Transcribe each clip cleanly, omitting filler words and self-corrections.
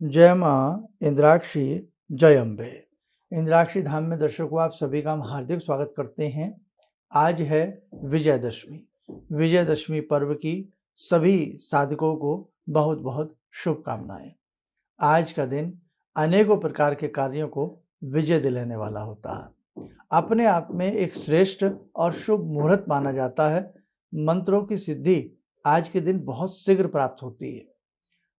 जय माँ इंद्राक्षी, जय अम्बे। इंद्राक्षी धाम में दर्शकों आप सभी का हम हार्दिक स्वागत करते हैं। आज है विजयदशमी। विजयदशमी पर्व की सभी साधकों को बहुत बहुत शुभकामनाएं। आज का दिन अनेकों प्रकार के कार्यों को विजय दिलाने वाला होता है। अपने आप में एक श्रेष्ठ और शुभ मुहूर्त माना जाता है। मंत्रों की सिद्धि आज के दिन बहुत शीघ्र प्राप्त होती है।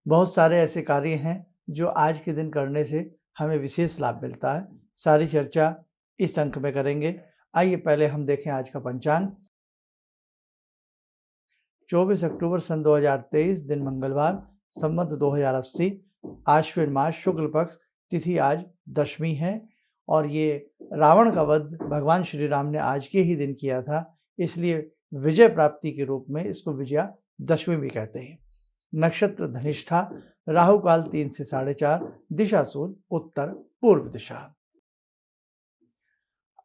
बहुत सारे ऐसे कार्य हैं जो आज के दिन करने से हमें विशेष लाभ मिलता है। सारी चर्चा इस अंक में करेंगे। आइए पहले हम देखें आज का पंचांग। 24 अक्टूबर सन 2023, दिन मंगलवार, संवत 2080, आश्विन मास शुक्ल पक्ष, तिथि आज दशमी है और ये रावण का वध भगवान श्री राम ने आज के ही दिन किया था, इसलिए विजय प्राप्ति के रूप में इसको विजया दशमी भी कहते हैं। नक्षत्र धनिष्ठा, राहु काल 3 से 4:30, दिशा सूर्य उत्तर पूर्व दिशा।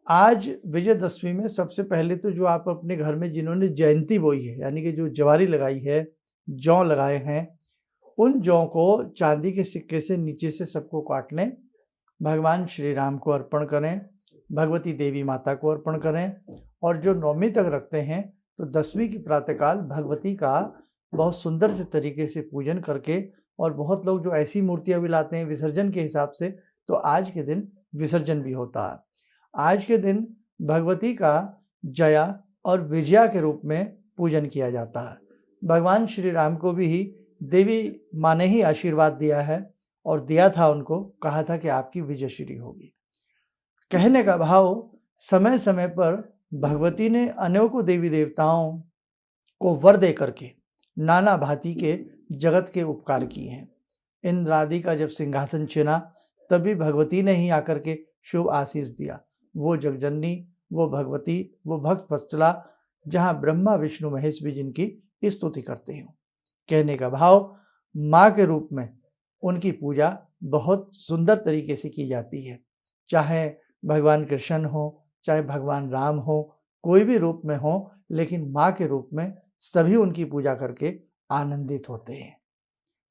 आज विजयदशमी में सबसे पहले तो जो आप अपने घर में जिन्होंने जयंती बोई है, यानी कि जो जवारी लगाई है, जौ लगाए हैं, उन जौ को चांदी के सिक्के से नीचे से सबको काट लें, भगवान श्री राम को अर्पण करें, भगवती देवी माता को अर्पण करें और जो नवमी तक रखते हैं तो दसवीं की प्रातःकाल भगवती का बहुत सुंदर से तरीके से पूजन करके, और बहुत लोग जो ऐसी मूर्तियां भी लाते हैं विसर्जन के हिसाब से, तो आज के दिन विसर्जन भी होता है। आज के दिन भगवती का जया और विजया के रूप में पूजन किया जाता है। भगवान श्री राम को भी देवी माँ ने ही आशीर्वाद दिया है और दिया था, उनको कहा था कि आपकी विजयश्री होगी। कहने का भाव, समय समय पर भगवती ने अनेकों देवी देवताओं को वर दे करके नाना भांति के जगत के उपकार किए हैं। इंद्र आदि का जब सिंहासन छिना तभी भगवती ने ही आकर के शुभ आशीष दिया। वो जगजननी, वो भगवती, वो भक्त वत्सला, जहाँ ब्रह्मा विष्णु महेश भी जिनकी स्तुति करते हैं। कहने का भाव, माँ के रूप में उनकी पूजा बहुत सुंदर तरीके से की जाती है। चाहे भगवान कृष्ण हो, चाहे भगवान राम हो, कोई भी रूप में हो, लेकिन माँ के रूप में सभी उनकी पूजा करके आनंदित होते हैं।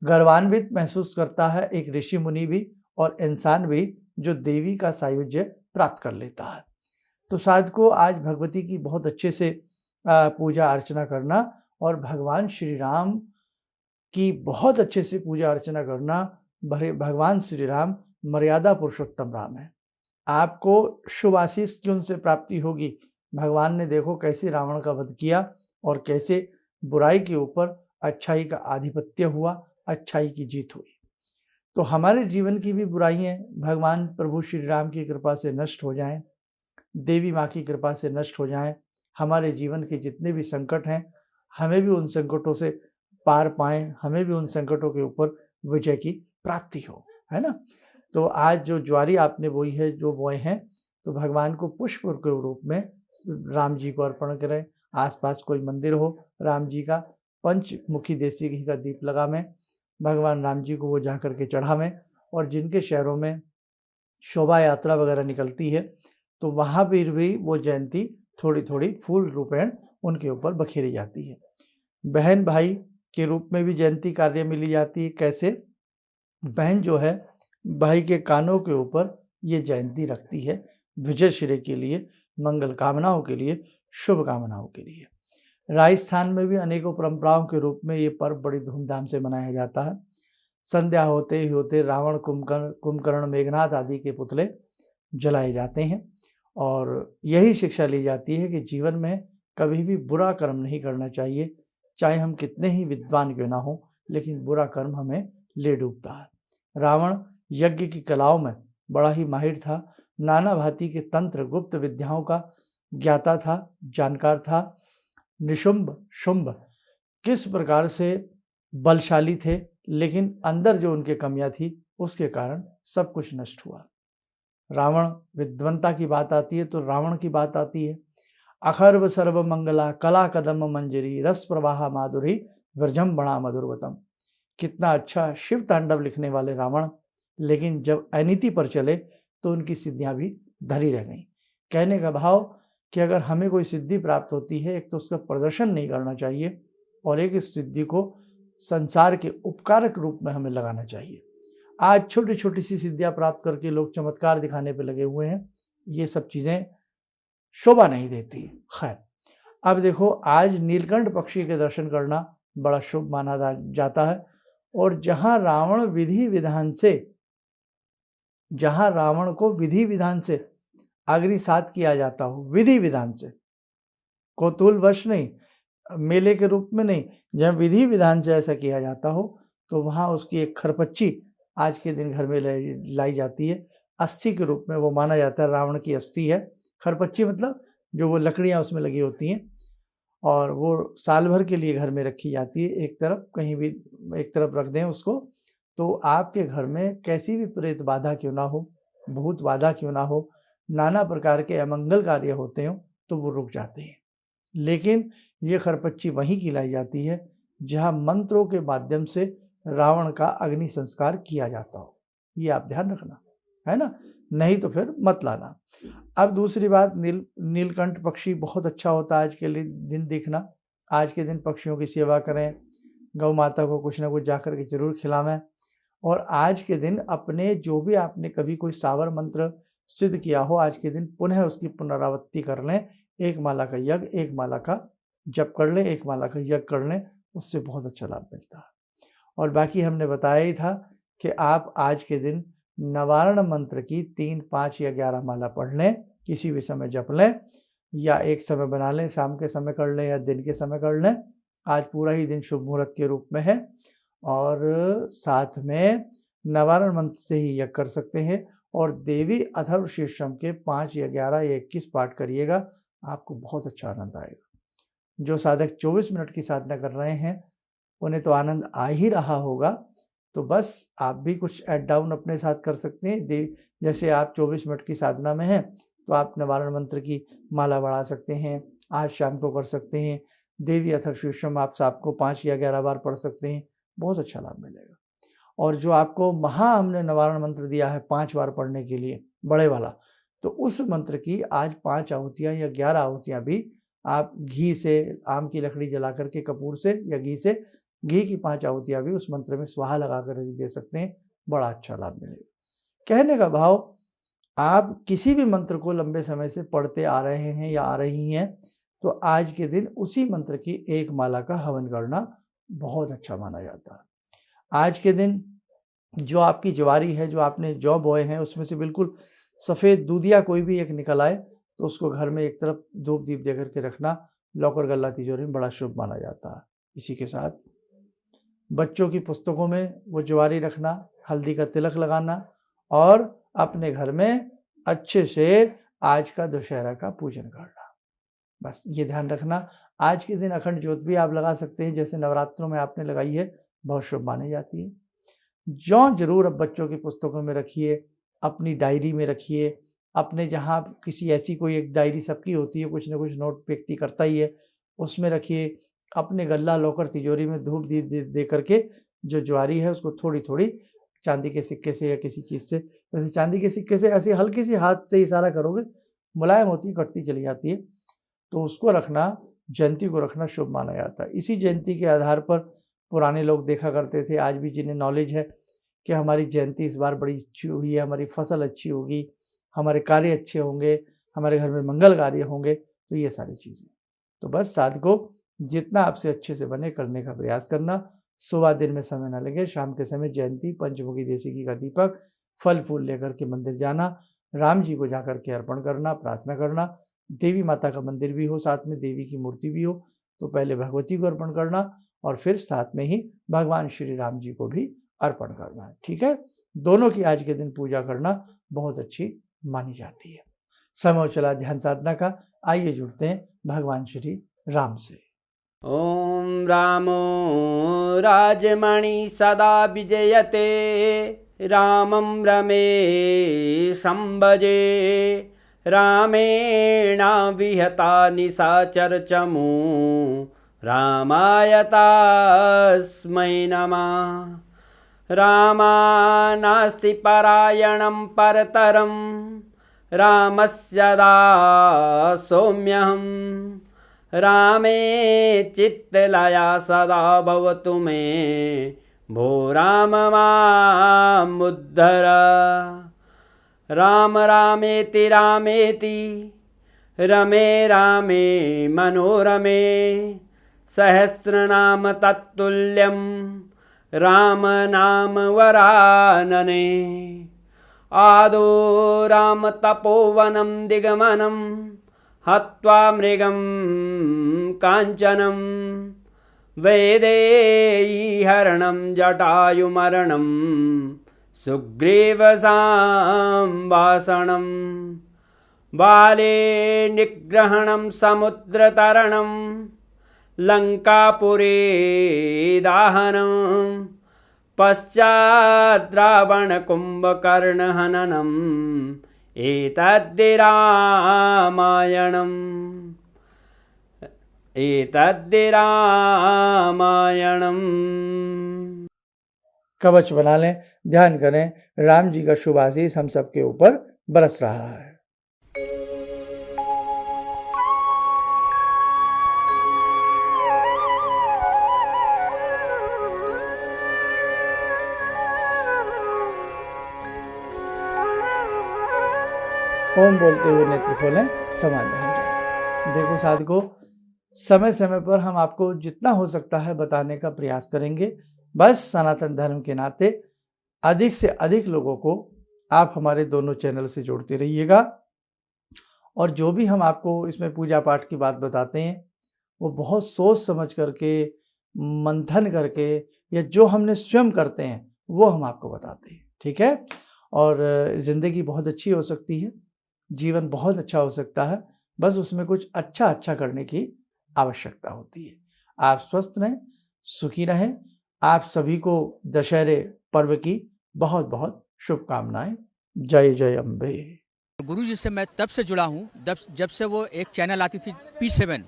गर्वान्वित महसूस करता है एक ऋषि मुनि भी और इंसान भी जो देवी का सायुज्य प्राप्त कर लेता है। तो साधकों, आज भगवती की बहुत अच्छे से पूजा अर्चना करना और भगवान श्री राम की बहुत अच्छे से पूजा अर्चना करना। भगवान श्री राम मर्यादा पुरुषोत्तम राम है। आपको शुभ आशीष की उनसे प्राप्ति होगी। भगवान ने देखो कैसे रावण का वध किया और कैसे बुराई के ऊपर अच्छाई का आधिपत्य हुआ, अच्छाई की जीत हुई। तो हमारे जीवन की भी बुराइयां भगवान प्रभु श्री राम की कृपा से नष्ट हो जाएं, देवी माँ की कृपा से नष्ट हो जाएं। हमारे जीवन के जितने भी संकट हैं, हमें भी उन संकटों से पार पाएं, हमें भी उन संकटों के ऊपर विजय की प्राप्ति हो, है ना। तो आज जो ज्वारी आपने बोई है, जो बोए हैं, तो भगवान को पुष्प के रूप में राम जी को अर्पण करें। आसपास कोई मंदिर हो राम जी का, पंचमुखी देसी घी का दीप लगावें, भगवान राम जी को वो जा करके चढ़ावें। और जिनके शहरों में शोभा यात्रा वगैरह निकलती है तो वहाँ पर भी वो जयंती थोड़ी थोड़ी फूल रूपेण उनके ऊपर बखेरी जाती है। बहन भाई के रूप में भी जयंती कार्य मिली जाती है। कैसे? बहन जो है भाई के कानों के ऊपर ये जयंती रखती है, विजयश्री के लिए, मंगल कामनाओं के लिए, शुभ कामनाओं के लिए। राजस्थान में भी अनेकों परंपराओं के रूप में ये पर्व बड़ी धूमधाम से मनाया जाता है। संध्या होते ही होते रावण, कुंभकर्ण, मेघनाद आदि के पुतले जलाए जाते हैं और यही शिक्षा ली जाती है कि जीवन में कभी भी बुरा कर्म नहीं करना चाहिए। चाहे हम कितने ही विद्वान क्यों ना हो, लेकिन बुरा कर्म हमें ले डूबता है। रावण यज्ञ की कलाओं में बड़ा ही माहिर था, नाना भांति के तंत्र गुप्त विद्याओं का ज्ञाता था, जानकार था। निशुंभ शुंभ किस प्रकार से बलशाली थे, लेकिन अंदर जो उनके कमियां थी उसके कारण सब कुछ नष्ट हुआ। रावण विद्वंता की बात आती है तो रावण की बात आती है। अखर्व सर्व मंगला कला कदम मंजरी रस प्रवाह माधुरी व्रजम बणा मधुरवतम। कितना अच्छा शिव तांडव लिखने वाले रावण, लेकिन जब अनीति पर चले तो उनकी सिद्धियां भी धरी रह गई। कहने का भाव कि अगर हमें कोई सिद्धि प्राप्त होती है, एक तो उसका प्रदर्शन नहीं करना चाहिए और एक इस सिद्धि को संसार के उपकारक रूप में हमें लगाना चाहिए। आज छोटी छोटी सी सिद्धियां प्राप्त करके लोग चमत्कार दिखाने पे लगे हुए हैं। ये सब चीज़ें शोभा नहीं देती। खैर, अब देखो, आज नीलकंठ पक्षी के दर्शन करना बड़ा शुभ माना जाता है। और जहाँ रावण को विधि विधान से अग्निसात किया जाता हो, विधि विधान से, कौतूहलवश नहीं, मेले के रूप में नहीं, जहाँ विधि विधान से ऐसा किया जाता हो, तो वहाँ उसकी एक खरपच्ची आज के दिन घर में लाई जाती है। अस्थि के रूप में वो माना जाता है, रावण की अस्थि है। खरपच्ची मतलब जो वो लकड़ियाँ उसमें लगी होती हैं, और वो साल भर के लिए घर में रखी जाती है। एक तरफ, कहीं भी एक तरफ रख दें उसको, तो आपके घर में कैसी भी प्रेत बाधा क्यों ना हो, भूत बाधा क्यों ना हो, नाना प्रकार के अमंगल कार्य होते हो, तो वो रुक जाते हैं। लेकिन ये खरपच्ची वहीं खिलाई जाती है जहाँ मंत्रों के माध्यम से रावण का अग्नि संस्कार किया जाता हो। ये आप ध्यान रखना, है ना, नहीं तो फिर मत लाना। अब दूसरी बात, नीलकंठ पक्षी बहुत अच्छा होता है आज के लिए दिन देखना। आज के दिन पक्षियों की सेवा करें, गौ माता को कुछ ना कुछ जाकर के जरूर खिलावें। और आज के दिन अपने जो भी आपने कभी कोई सावर मंत्र सिद्ध किया हो, आज के दिन पुनः उसकी पुनरावृत्ति कर लें। एक माला का यज्ञ, एक माला का जप कर लें, एक माला का यज्ञ कर लें, उससे बहुत अच्छा लाभ मिलता है। और बाकी हमने बताया ही था कि आप आज के दिन नवारण मंत्र की 3, 5 या 11 माला पढ़ लें, किसी भी समय जप लें, या एक समय बना लें, शाम के समय कर लें या दिन के समय कर लें। आज पूरा ही दिन शुभ मुहूर्त के रूप में है, और साथ में नवारण मंत्र से ही यज्ञ कर सकते हैं। और देवी अथर्व शीर्षम के 5 या 11 या 21 पाठ करिएगा, आपको बहुत अच्छा आनंद आएगा। जो साधक 24 मिनट की साधना कर रहे हैं, उन्हें तो आनंद आ ही रहा होगा, तो बस आप भी कुछ ऐड डाउन अपने साथ कर सकते हैं। जैसे आप 24 मिनट की साधना में हैं, तो आप निवारण मंत्र की माला बढ़ा सकते हैं, आज शाम को कर सकते हैं। देवी अथर्व शीर्षम आप साहब को 5 या 11 बार पढ़ सकते हैं, बहुत अच्छा लाभ मिलेगा। और जो आपको हमने निवारण मंत्र दिया है 5 बार पढ़ने के लिए, बड़े वाला, तो उस मंत्र की आज 5 आहुतियाँ या 11 आहुतियाँ भी आप घी से, आम की लकड़ी जला करके कपूर से या घी की 5 आहुतियाँ भी उस मंत्र में स्वाहा लगा कर दे सकते हैं, बड़ा अच्छा लाभ मिलेगा। कहने का भाव, आप किसी भी मंत्र को लंबे समय से पढ़ते आ रहे हैं या आ रही हैं, तो आज के दिन उसी मंत्र की एक माला का हवन करना बहुत अच्छा माना जाता है। आज के दिन जो आपकी ज्वारी है, जो आपने जौ बोए हैं, उसमें से बिल्कुल सफ़ेद दूधिया कोई भी एक निकल आए, तो उसको घर में एक तरफ धूप दीप दे करके रखना, लॉकर गल्ला तिजोरी में बड़ा शुभ माना जाता है। इसी के साथ बच्चों की पुस्तकों में वो ज्वारी रखना, हल्दी का तिलक लगाना, और अपने घर में अच्छे से आज का दशहरा का पूजन करना। बस ये ध्यान रखना। आज के दिन अखंड ज्योत भी आप लगा सकते हैं, जैसे नवरात्रों में आपने लगाई है, बहुत शुभ मानी जाती है। जौ जरूर अब बच्चों की पुस्तकों में रखिए, अपनी डायरी में रखिए, अपने जहाँ किसी ऐसी कोई एक डायरी सबकी होती है, कुछ ना कुछ नोट व्यक्ति करता ही है, उसमें रखिए। अपने गल्ला लॉकर तिजोरी में धूप दे करके जो ज्वारी है उसको थोड़ी थोड़ी चांदी के सिक्के से या किसी चीज़ से, जैसे चांदी के सिक्के से ऐसे हल्की सी हाथ से इशारा करोगे, मुलायम होती है, कटती चली जाती है, तो उसको रखना, जयंती को रखना शुभ माना जाता है। इसी जयंती के आधार पर पुराने लोग देखा करते थे, आज भी जिन्हें नॉलेज है कि हमारी जयंती इस बार बड़ी अच्छी हुई है, हमारी फसल अच्छी होगी, हमारे कार्य अच्छे होंगे, हमारे घर में मंगल कार्य होंगे, तो ये सारी चीज़ें। तो बस साधकों, जितना आपसे अच्छे से बने करने का प्रयास करना। सुबह दिन में समय न लगे, शाम के समय जयंती, पंचमुखी देसी घी का दीपक, फल फूल लेकर के मंदिर जाना, राम जी को जाकर के अर्पण करना, प्रार्थना करना। देवी माता का मंदिर भी हो, साथ में देवी की मूर्ति भी हो, तो पहले भगवती को अर्पण करना, और फिर साथ में ही भगवान श्री राम जी को भी अर्पण करना है। ठीक है, दोनों की आज के दिन पूजा करना बहुत अच्छी मानी जाती है। समय चला ध्यान साधना का, आइए जुड़ते हैं भगवान श्री राम से। ओम रामो राजमणि सदा विजयते, रामं रमे संभजे, रामेण विहता निशाचरचमू, रामाय तस्मै नमः। रामानास्ति परायणं परतरं, रामस्य दासोऽम्यहम्। रामे चित्तलया सदा भवतु मे भो राम मामुद्धर। राम रामेति रामेति रमे रामे मनोरमे सहस्रनाम तत्तुल्यं राम नाम वरानने। आदो राम तपोवनं दिगमनं हत्वा मृगं काञ्चनं वैदेहीहरणं जटायुमरणं सुग्रीवसंवासनं बाले निग्रहणं समुद्रतरणं लङ्कापुरे दाहनं पश्चात् रावणकुम्भकर्णहननम् एतद्धि रामायणम् कवच बना लें, ध्यान करें, राम जी का शुभ आशीष हम सबके ऊपर बरस रहा है। ओम बोलते हुए नेत्र खोलें, सामान्य हो जाए। देखो साथियों, समय समय पर हम आपको जितना हो सकता है बताने का प्रयास करेंगे। बस सनातन धर्म के नाते अधिक से अधिक लोगों को आप हमारे दोनों चैनल से जोड़ते रहिएगा। और जो भी हम आपको इसमें पूजा पाठ की बात बताते हैं वो बहुत सोच समझ करके, मंथन करके, या जो हमने स्वयं करते हैं वो हम आपको बताते हैं। ठीक है? और ज़िंदगी बहुत अच्छी हो सकती है, जीवन बहुत अच्छा हो सकता है, बस उसमें कुछ अच्छा करने की आवश्यकता होती है। आप स्वस्थ रहें, सुखी रहें। आप सभी को दशहरे पर्व की बहुत बहुत शुभकामनाएं। जय जय अम्बे। गुरु जी से मैं तब से जुड़ा हूँ जब से वो एक चैनल आती थी P7,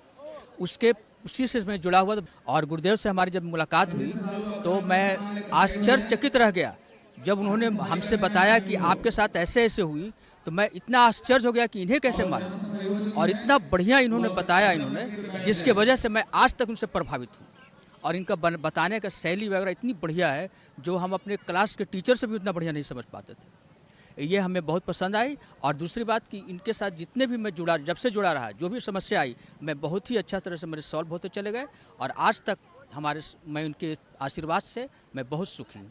उसी से मैं जुड़ा हुआ। और गुरुदेव से हमारी जब मुलाकात हुई तो मैं आश्चर्यचकित रह गया जब उन्होंने हमसे बताया कि आपके साथ ऐसे ऐसे हुई। तो मैं इतना आश्चर्य हो गया कि इन्हें कैसे मालूम, और इतना बढ़िया इन्होंने बताया जिसके वजह से मैं आज तक उनसे प्रभावित हूँ। और इनका बताने का शैली वगैरह इतनी बढ़िया है जो हम अपने क्लास के टीचर से भी उतना बढ़िया नहीं समझ पाते थे। ये हमें बहुत पसंद आई। और दूसरी बात कि इनके साथ जितने भी मैं जुड़ा, जब से जुड़ा रहा, जो भी समस्या आई, मैं बहुत ही अच्छा तरह से मेरे सॉल्व होते चले गए। और आज तक मैं उनके आशीर्वाद से मैं बहुत सुखी हूँ।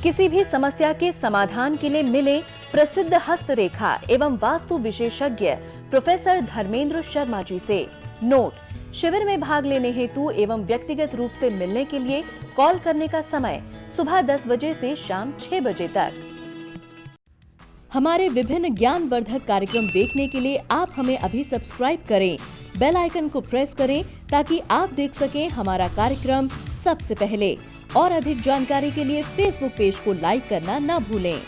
किसी भी समस्या के समाधान के लिए मिले प्रसिद्ध हस्तरेखा एवं वास्तु विशेषज्ञ प्रोफेसर धर्मेंद्र शर्मा जी से। नोट: शिविर में भाग लेने हेतु एवं व्यक्तिगत रूप से मिलने के लिए कॉल करने का समय सुबह 10 बजे से शाम 6 बजे तक। हमारे विभिन्न ज्ञानवर्धक कार्यक्रम देखने के लिए आप हमें अभी सब्सक्राइब करें, बेल आइकन को प्रेस करें ताकि आप देख सकें हमारा कार्यक्रम सबसे पहले। और अधिक जानकारी के लिए फेसबुक पेज को लाइक करना न भूलें।